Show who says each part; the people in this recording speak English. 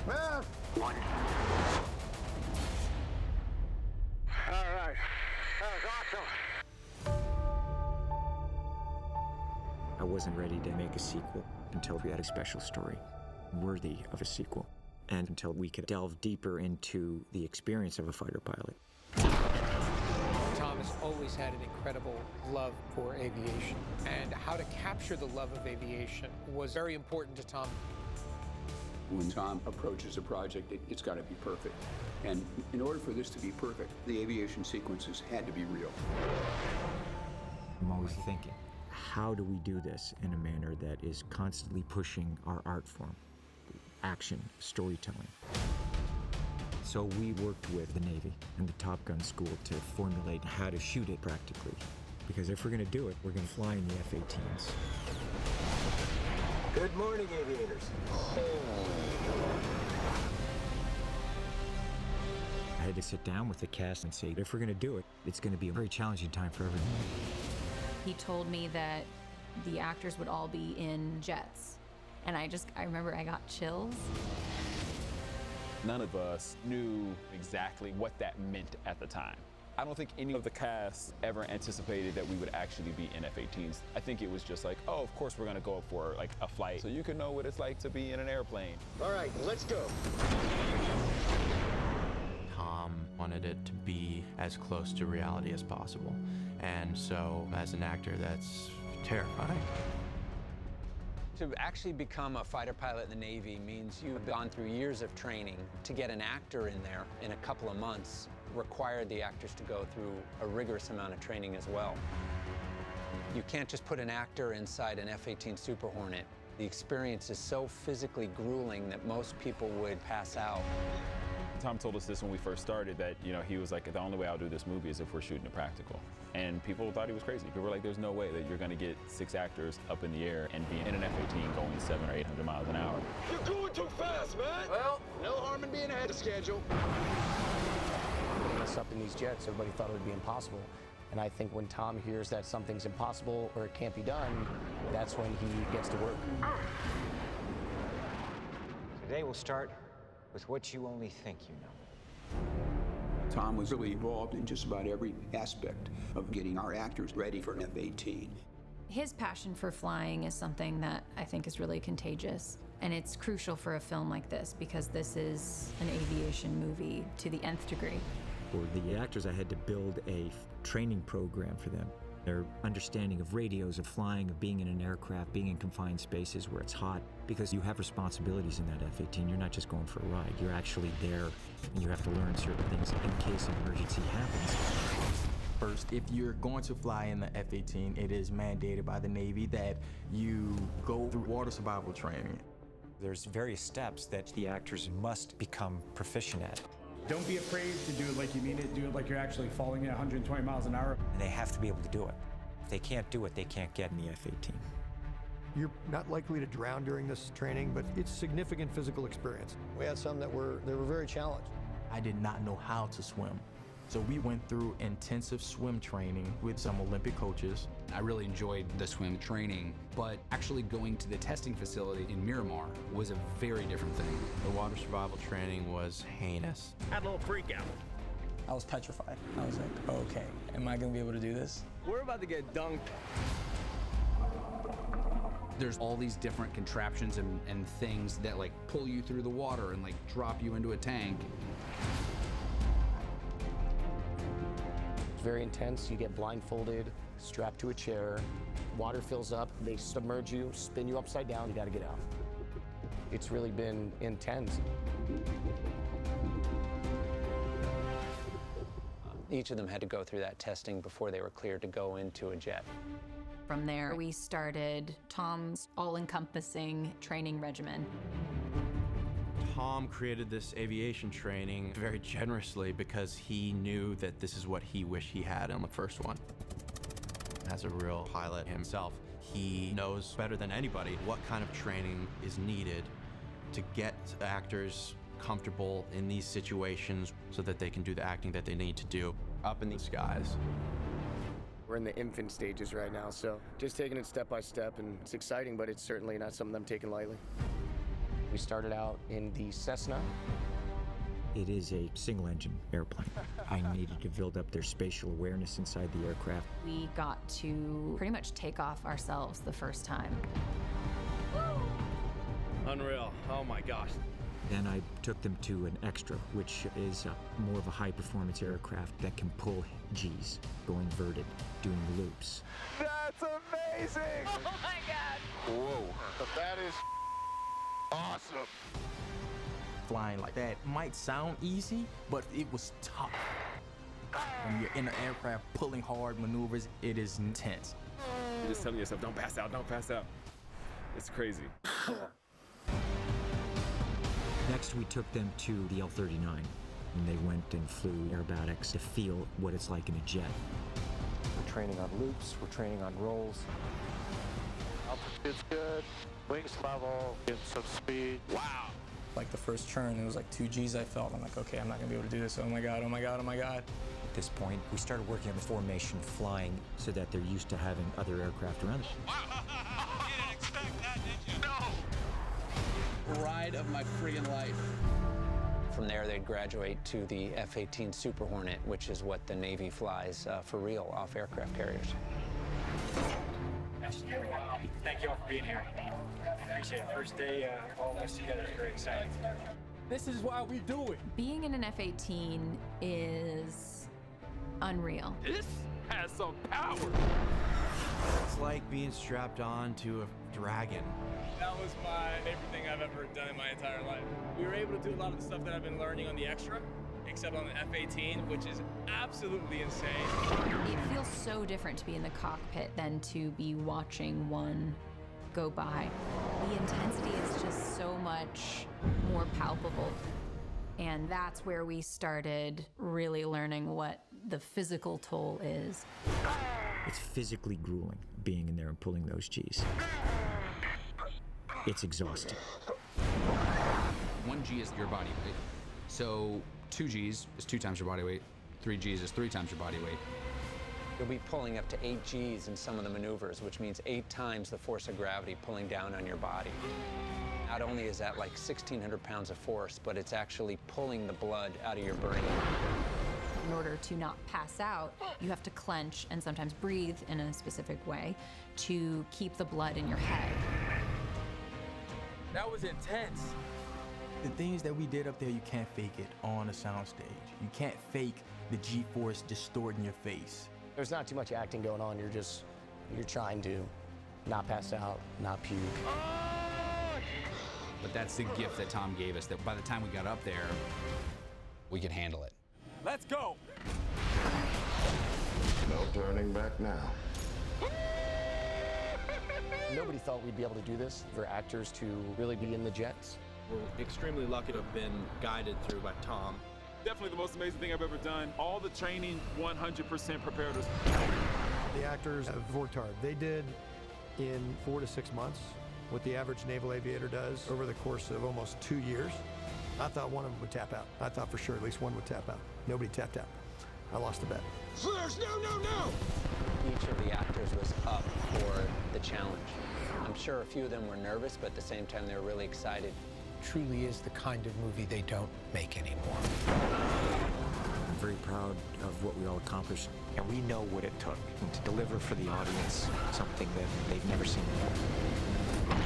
Speaker 1: Man!
Speaker 2: One.
Speaker 1: All right. That was awesome.
Speaker 3: I wasn't ready to make a sequel until we had a special story worthy of a sequel, and until we could delve deeper into the experience of a fighter pilot.
Speaker 4: Tom has always had an incredible love for aviation, and how to capture the love of aviation was very important to Tom.
Speaker 5: When Tom approaches a project, it's got to be perfect. And in order for this to be perfect, the aviation sequences had to be real.
Speaker 3: I'm always thinking, how do we do this in a manner that is constantly pushing our art form, action, storytelling? So we worked with the Navy and the Top Gun school to formulate how to shoot it practically. Because if we're going to do it, we're going to fly in the F-18s.
Speaker 1: Good morning, aviators.
Speaker 3: I had to sit down with the cast and say, if we're going to do it, it's going to be a very challenging time for everyone.
Speaker 6: He told me that the actors would all be in jets. And I remember I got chills.
Speaker 7: None of us knew exactly what that meant at the time. I don't think any of the cast ever anticipated that we would actually be in F-18s. I think it was just like, oh, of course we're gonna go for like a flight so you can know what it's like to be in an airplane.
Speaker 1: All right, let's go.
Speaker 8: Tom wanted it to be as close to reality as possible. And so as an actor, that's terrifying.
Speaker 4: To actually become a fighter pilot in the Navy means you've gone through years of training. To get an actor in there in a couple of months required the actors to go through a rigorous amount of training as well. You can't just put an actor inside an F-18 Super Hornet. The experience is so physically grueling that most people would pass out.
Speaker 7: Tom told us this when we first started, that he was like, the only way I'll do this movie is if we're shooting a practical. And people thought he was crazy. People were like, there's no way that you're gonna get 6 actors up in the air and be in an F-18 going 700 or 800 miles an hour.
Speaker 1: You're going too fast, man. Well, no harm in being ahead of schedule.
Speaker 9: Us up in these jets, everybody thought it would be impossible. And I think when Tom hears that something's impossible or it can't be done, that's when he gets to work.
Speaker 2: Today we'll start with what you only think you know.
Speaker 5: Tom was really involved in just about every aspect of getting our actors ready for an F-18.
Speaker 6: His passion for flying is something that I think is really contagious. And it's crucial for a film like this because this is an aviation movie to the nth degree.
Speaker 3: For the actors, I had to build a training program for them. Their understanding of radios, of flying, of being in an aircraft, being in confined spaces where it's hot, because you have responsibilities in that F-18. You're not just going for a ride. You're actually there, and you have to learn certain things in case an emergency happens.
Speaker 8: First, if you're going to fly in the F-18, it is mandated by the Navy that you go through water survival training.
Speaker 3: There's various steps that the actors must become proficient at.
Speaker 10: Don't be afraid to do it like you mean it. Do it like you're actually falling at 120 miles an hour.
Speaker 3: And they have to be able to do it. If they can't do it, they can't get in the F-18.
Speaker 11: You're not likely to drown during this training, but it's significant physical experience.
Speaker 9: We had some that were very challenged.
Speaker 8: I did not know how to swim. So we went through intensive swim training with some Olympic coaches.
Speaker 12: I really enjoyed the swim training, but actually going to the testing facility in Miramar was a very different thing.
Speaker 8: The water survival training was heinous.
Speaker 1: Had a little freak out.
Speaker 9: I was petrified. I was like, okay, am I gonna be able to do this?
Speaker 1: We're about to get dunked.
Speaker 12: There's all these different contraptions and things that like pull you through the water and like drop you into a tank.
Speaker 9: Very intense. You get blindfolded, strapped to a chair, water fills up, they submerge you, spin you upside down, you gotta get out. It's really been intense.
Speaker 4: Each of them had to go through that testing before they were cleared to go into a jet.
Speaker 6: From there, we started Tom's all-encompassing training regimen.
Speaker 8: Tom created this aviation training very generously because he knew that this is what he wished he had on the first one. As a real pilot himself, he knows better than anybody what kind of training is needed to get actors comfortable in these situations so that they can do the acting that they need to do up in the skies.
Speaker 9: We're in the infant stages right now, so just taking it step by step, and it's exciting, but it's certainly not something I'm taking lightly. We started out in the Cessna.
Speaker 3: It is a single-engine airplane. I needed to build up their spatial awareness inside the aircraft.
Speaker 6: We got to pretty much take off ourselves the first time.
Speaker 13: Unreal. Oh my gosh.
Speaker 3: Then I took them to an extra, which is more of a high-performance aircraft that can pull G's, go inverted, doing loops.
Speaker 13: That's amazing!
Speaker 14: Oh my God!
Speaker 13: Whoa. That is awesome.
Speaker 8: Flying like that might sound easy, but it was tough. When you're in an aircraft pulling hard maneuvers, it is intense.
Speaker 7: You're just telling yourself, don't pass out, don't pass out. It's crazy.
Speaker 3: Next, we took them to the L-39, and they went and flew aerobatics to feel what it's like in a jet.
Speaker 2: We're training on loops, we're training on rolls.
Speaker 13: Altitude's good, wings level, get some speed. Wow.
Speaker 15: Like the first turn, it was like 2 Gs I felt. I'm like, okay, I'm not gonna be able to do this. Oh my God, oh my God, oh my God.
Speaker 3: At this point, we started working on the formation, flying, so that they're used to having other aircraft around them.
Speaker 13: You didn't expect that, did you? No!
Speaker 4: Ride of my friggin' life. From there, they'd graduate to the F-18 Super Hornet, which is what the Navy flies for real off aircraft carriers.
Speaker 10: Thank you all for being here. Appreciate it. First day, all of us together is very exciting.
Speaker 13: This is why we do it.
Speaker 6: Being in an F-18 is unreal.
Speaker 13: This has some power.
Speaker 8: It's like being strapped on to a dragon.
Speaker 15: That was my favorite thing I've ever done in my entire life. We were able to do a lot of the stuff that I've been learning on the extra, except on the F-18, which is absolutely insane.
Speaker 6: It feels so different to be in the cockpit than to be watching one go by. The intensity is just so much more palpable. And that's where we started really learning what the physical toll is.
Speaker 3: It's physically grueling, being in there and pulling those G's. It's exhausting.
Speaker 12: 1 G is your body weight. So 2 Gs is 2 times your body weight. 3 Gs is 3 times your body weight.
Speaker 4: You'll be pulling up to 8 Gs in some of the maneuvers, which means 8 times the force of gravity pulling down on your body. Not only is that like 1,600 pounds of force, but it's actually pulling the blood out of your brain.
Speaker 6: In order to not pass out, you have to clench and sometimes breathe in a specific way to keep the blood in your head.
Speaker 13: That was intense.
Speaker 8: The things that we did up there, you can't fake it on a soundstage. You can't fake the G-force distorting your face.
Speaker 9: There's not too much acting going on. You're trying to not pass out, not puke.
Speaker 12: But that's the gift that Tom gave us, that by the time we got up there, we could handle it.
Speaker 13: Let's go.
Speaker 16: No turning back now.
Speaker 9: Nobody thought we'd be able to do this, for actors to really be in the jets.
Speaker 17: We're extremely lucky to have been guided through by Tom.
Speaker 7: Definitely the most amazing thing I've ever done. All the training 100% prepared us.
Speaker 11: The actors have worked hard. They did in 4 to 6 months what the average naval aviator does over the course of almost 2 years. I thought one of them would tap out. I thought for sure at least one would tap out. Nobody tapped out. I lost the bet.
Speaker 1: Flares, no, no, no!
Speaker 4: Each of the actors was up for the challenge. I'm sure a few of them were nervous, but at the same time, they were really excited.
Speaker 18: Truly is the kind of movie they don't make anymore.
Speaker 3: I'm very proud of what we all accomplished.
Speaker 2: And we know what it took to deliver for the audience something that they've never seen before.